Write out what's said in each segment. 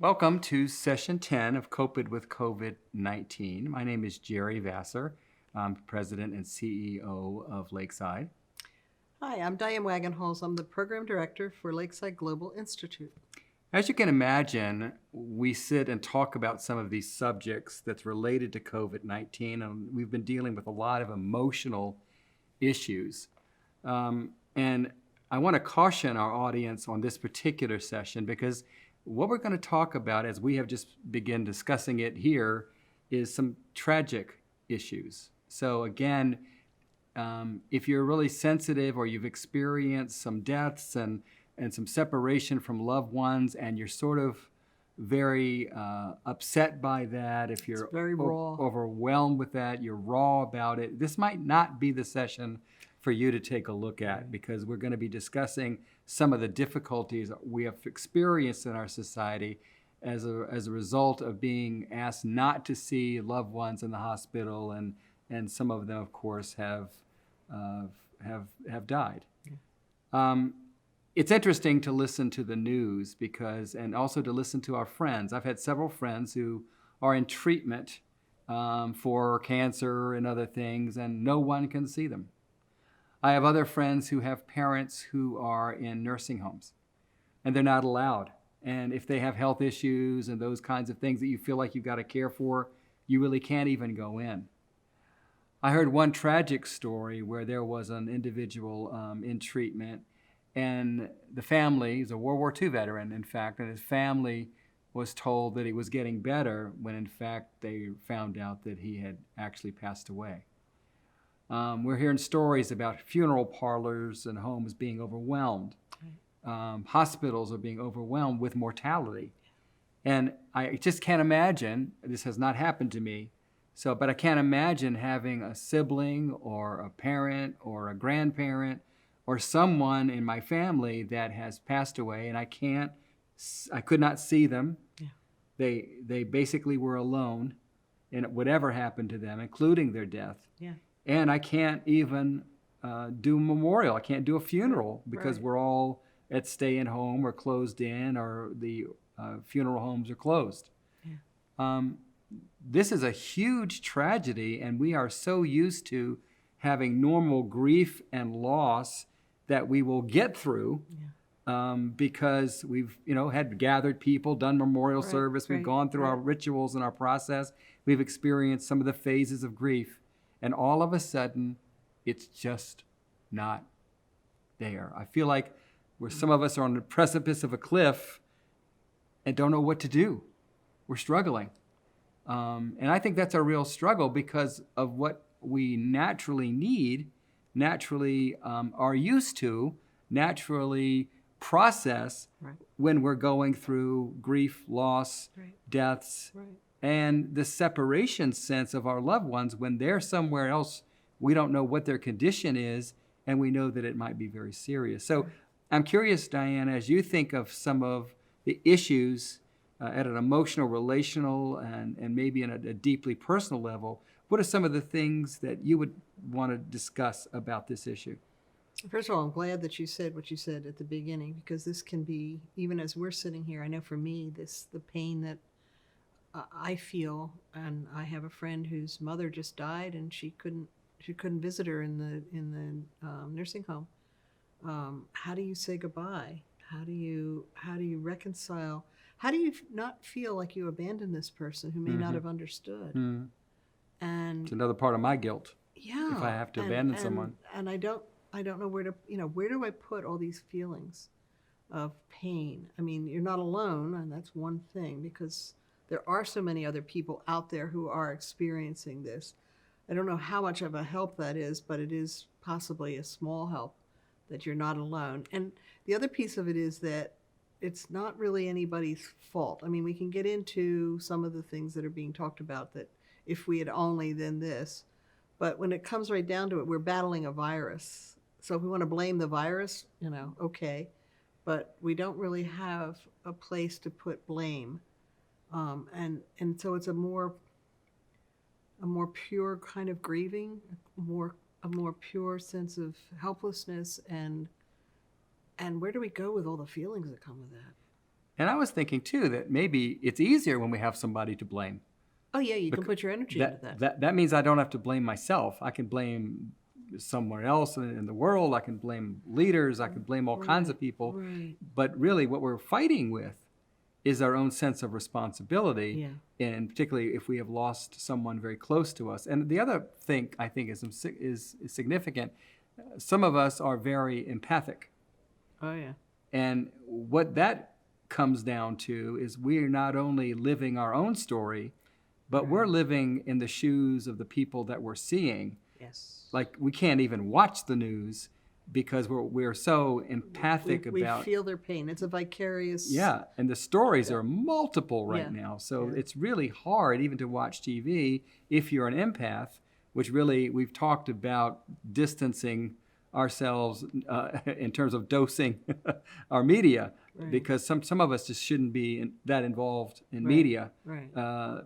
Welcome to session 10 of Coping with COVID-19. My name is Gerry Vassar. I'm president and CEO of Lakeside. Hi, I'm Diane Wagenhals. I'm the program director for Lakeside Global Institute. As you can imagine, we sit and talk about some of these subjects that's related to COVID-19, and we've been dealing with a lot of emotional issues. And I want to caution our audience on this particular session because what we're going to talk about, as we have just begun discussing it here, is some tragic issues. So again, if you're really sensitive or you've experienced some deaths and some separation from loved ones and you're sort of very upset by that, if you're very raw. overwhelmed with that, you're raw about it, this might not be the session for you to take a look at, because we're going to be discussing some of the difficulties we have experienced in our society as a result of being asked not to see loved ones in the hospital, and some of them, of course, have died. It's interesting to listen to the news and also to listen to our friends. I've had several friends who are in treatment for cancer and other things, and no one can see them. I have other friends who have parents who are in nursing homes, and they're not allowed. And if they have health issues and those kinds of things that you feel like you've got to care for, you really can't even go in. I heard one tragic story where there was an individual in treatment, and the family, he's a World War II veteran, in fact, and his family was told that he was getting better when, in fact, they found out that he had actually passed away. We're hearing stories about funeral parlors and homes being overwhelmed. Hospitals are being overwhelmed with mortality. And I just can't imagine, this has not happened to me, but I can't imagine having a sibling or a parent or a grandparent or someone in my family that has passed away, and I could not see them. Yeah. They basically were alone in whatever happened to them, including their death. Yeah. And I can't even do a memorial. I can't do a funeral because we're all at staying home or closed in, or the funeral homes are closed. Yeah. This is a huge tragedy, and we are so used to having normal grief and loss that we will get through because we've had gathered people, done memorial service, we've gone through our rituals and our process, we've experienced some of the phases of grief. And all of a sudden, it's just not there. I feel like some of us are on the precipice of a cliff and don't know what to do. We're struggling. And I think that's a real struggle because of what we naturally need, naturally are used to, naturally process when we're going through grief, loss, deaths. And the separation sense of our loved ones when they're somewhere else, we don't know what their condition is, and we know that it might be very serious. So I'm curious, Diane, as you think of some of the issues at an emotional, relational, and maybe in a deeply personal level, what are some of the things that you would want to discuss about this issue? First of all, I'm glad that you said what you said at the beginning, because this can be, even as we're sitting here, I know for me, the pain that I feel, and I have a friend whose mother just died, and she couldn't visit her in the nursing home. How do you say goodbye? How do you reconcile? How do you not feel like you abandoned this person who may not have understood? Mm-hmm. And it's another part of my guilt. Yeah, if I have to abandon someone, and I don't know where do I put all these feelings of pain? I mean, you're not alone, and that's one thing, because there are so many other people out there who are experiencing this. I don't know how much of a help that is, but it is possibly a small help that you're not alone. And the other piece of it is that it's not really anybody's fault. I mean, we can get into some of the things that are being talked about, that if we had only then this. But when it comes right down to it, we're battling a virus. So if we want to blame the virus, okay. But we don't really have a place to put blame. And so it's a more pure kind of grieving, a more pure sense of helplessness, and where do we go with all the feelings that come with that? And I was thinking too that maybe it's easier when we have somebody to blame. Oh yeah, you can put your energy into that. That means I don't have to blame myself. I can blame somewhere else in the world. I can blame leaders. I can blame all kinds of people. Right. But really what we're fighting with is our own sense of responsibility. Yeah. And particularly if we have lost someone very close to us. And the other thing I think is significant, some of us are very empathic. Oh yeah. And what that comes down to is we're not only living our own story, but we're living in the shoes of the people that we're seeing. Yes. Like we can't even watch the news because we're so empathic about. We feel their pain. It's a vicarious. Yeah, and the stories are multiple right now. So it's really hard even to watch TV if you're an empath, which really we've talked about distancing ourselves in terms of dosing our media, because some of us just shouldn't be that involved in media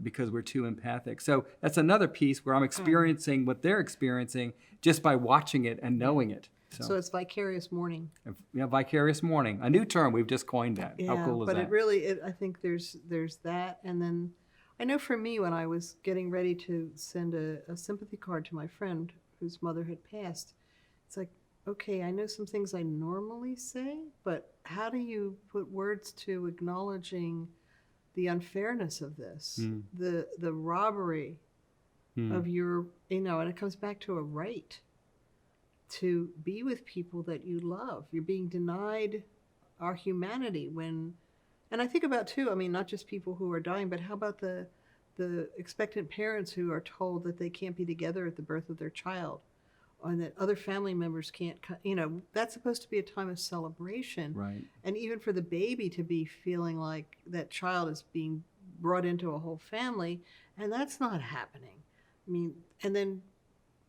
because we're too empathic. So that's another piece where I'm experiencing what they're experiencing just by watching it and knowing it. So it's vicarious mourning. Yeah, vicarious mourning, a new term. We've just coined that. Yeah, How cool is but that? I think there's that, and then I know for me when I was getting ready to send a sympathy card to my friend whose mother had passed, it's like, okay, I know some things I normally say, but how do you put words to acknowledging the unfairness of this, the robbery of your, and it comes back to a right to be with people that you love. You're being denied our humanity when, and I think about too, I mean, not just people who are dying, but how about the expectant parents who are told that they can't be together at the birth of their child, or that other family members can't, that's supposed to be a time of celebration. Right. And even for the baby to be feeling like that child is being brought into a whole family, and that's not happening. I mean, and then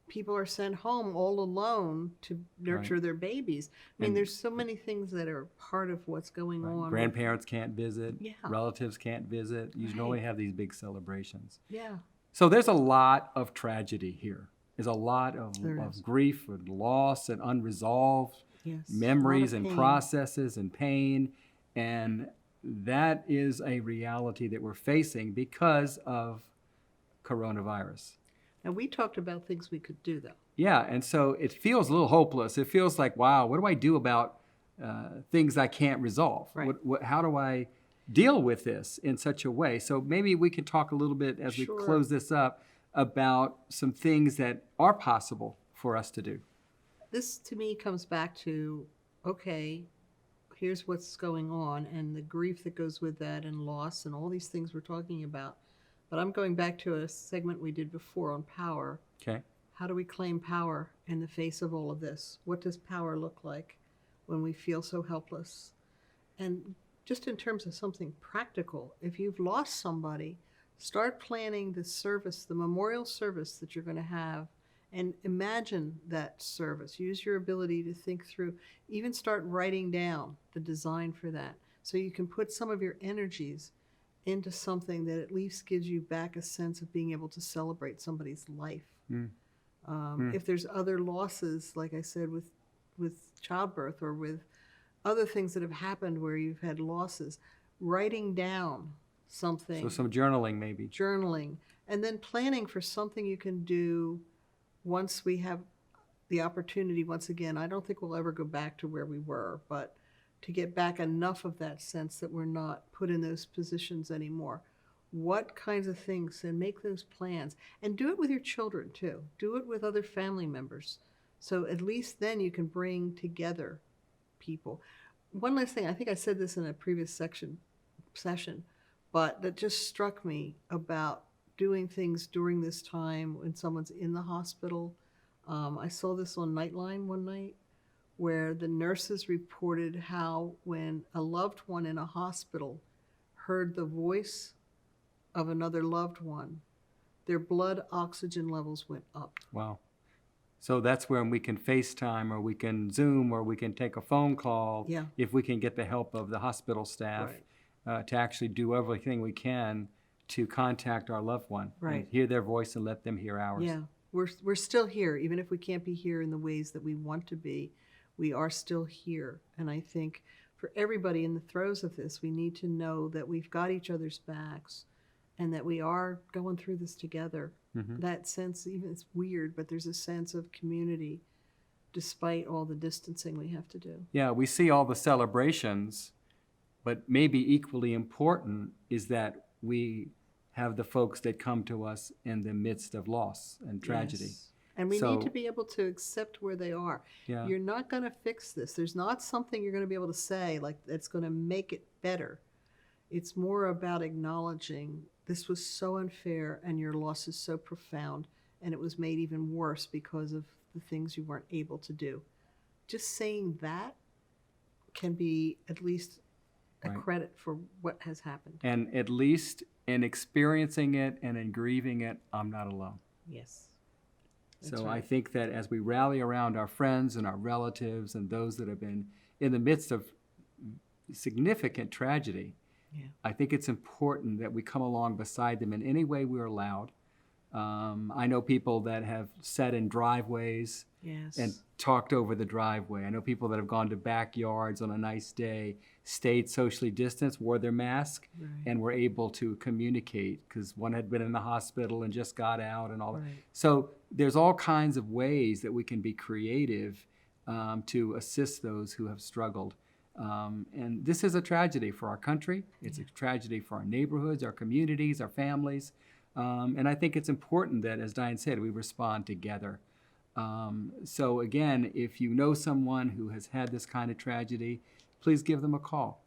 people are sent home all alone to nurture their babies. I mean, there's so many things that are part of what's going on. Grandparents can't visit. Relatives can't visit. You normally have these big celebrations. Yeah. So there's a lot of tragedy here. There's a lot of grief and loss and unresolved memories and processes and pain. And that is a reality that we're facing because of coronavirus. And we talked about things we could do, though. Yeah, and so it feels a little hopeless. It feels like, wow, what do I do about things I can't resolve? Right. How do I deal with this in such a way? So maybe we can talk a little bit as we close this up about some things that are possible for us to do. This, to me, comes back to, okay, here's what's going on and the grief that goes with that and loss and all these things we're talking about. But I'm going back to a segment we did before on power. Okay. How do we claim power in the face of all of this? What does power look like when we feel so helpless? And just in terms of something practical, if you've lost somebody, start planning the service, the memorial service that you're going to have, and imagine that service. Use your ability to think through, even start writing down the design for that, so you can put some of your energies into something that at least gives you back a sense of being able to celebrate somebody's life. If there's other losses, like I said, with childbirth or with other things that have happened where you've had losses, writing down something. So some journaling maybe. Journaling. And then planning for something you can do once we have the opportunity. Once again, I don't think we'll ever go back to where we were, but to get back enough of that sense that we're not put in those positions anymore. What kinds of things, and make those plans. And do it with your children too. Do it with other family members. So at least then you can bring together people. One last thing, I think I said this in a previous session, but that just struck me about doing things during this time when someone's in the hospital. I saw this on Nightline one night, where the nurses reported how when a loved one in a hospital heard the voice of another loved one, their blood oxygen levels went up. Wow. So that's when we can FaceTime or we can Zoom or we can take a phone call if we can get the help of the hospital staff to actually do everything we can to contact our loved one and hear their voice and let them hear ours. Yeah, we're still here, even if we can't be here in the ways that we want to be. We are still here. And I think for everybody in the throes of this, we need to know that we've got each other's backs and that we are going through this together. Mhm. That sense, even it's weird, but there's a sense of community despite all the distancing we have to do. Yeah, we see all the celebrations, but maybe equally important is that we have the folks that come to us in the midst of loss and tragedy. Yes. And we So- need to be able to accept where they are. Yeah. You're not going to fix this. There's not something you're going to be able to say like that's going to make it better. It's more about acknowledging this was so unfair and your loss is so profound and it was made even worse because of the things you weren't able to do. Just saying that can be at least a Right. credit for what has happened. And at least in experiencing it and in grieving it, I'm not alone. Yes. That's So I right. think that as we rally around our friends and our relatives and those that have been in the midst of significant tragedy, Yeah. I think it's important that we come along beside them in any way we're allowed. I know people that have sat in driveways Yes. and talked over the driveway. I know people that have gone to backyards on a nice day, stayed socially distanced, wore their mask, Right. and were able to communicate because one had been in the hospital and just got out and all that. Right. So there's all kinds of ways that we can be creative to assist those who have struggled. And this is a tragedy for our country. It's a tragedy for our neighborhoods, our communities, our families. And I think it's important that, as Diane said, we respond together. So again, if you know someone who has had this kind of tragedy, please give them a call.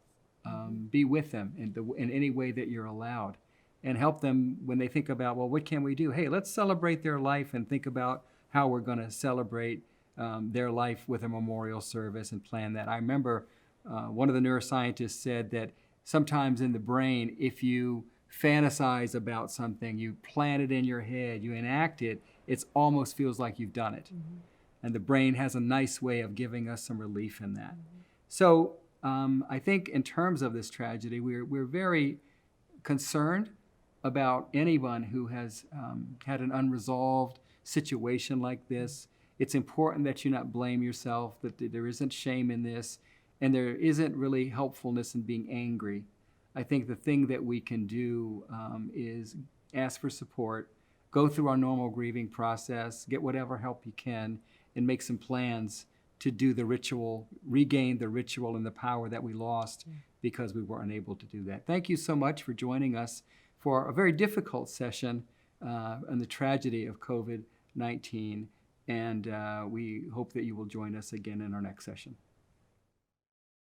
Be with them in any way that you're allowed. And help them when they think about, well, what can we do? Hey, let's celebrate their life and think about how we're going to celebrate their life with a memorial service and plan that. I remember one of the neuroscientists said that sometimes in the brain, if you fantasize about something, you plan it in your head, you enact it, it almost feels like you've done it. And the brain has a nice way of giving us some relief in that. So I think in terms of this tragedy, we're very concerned about anyone who has had an unresolved situation like this. It's important that you not blame yourself, that there isn't shame in this, and there isn't really helpfulness in being angry. I think the thing that we can do is ask for support, go through our normal grieving process, get whatever help you can, and make some plans to do the ritual, regain the ritual and the power that we lost because we were unable to do that. Thank you so much for joining us for a very difficult session on the tragedy of COVID-19, and we hope that you will join us again in our next session.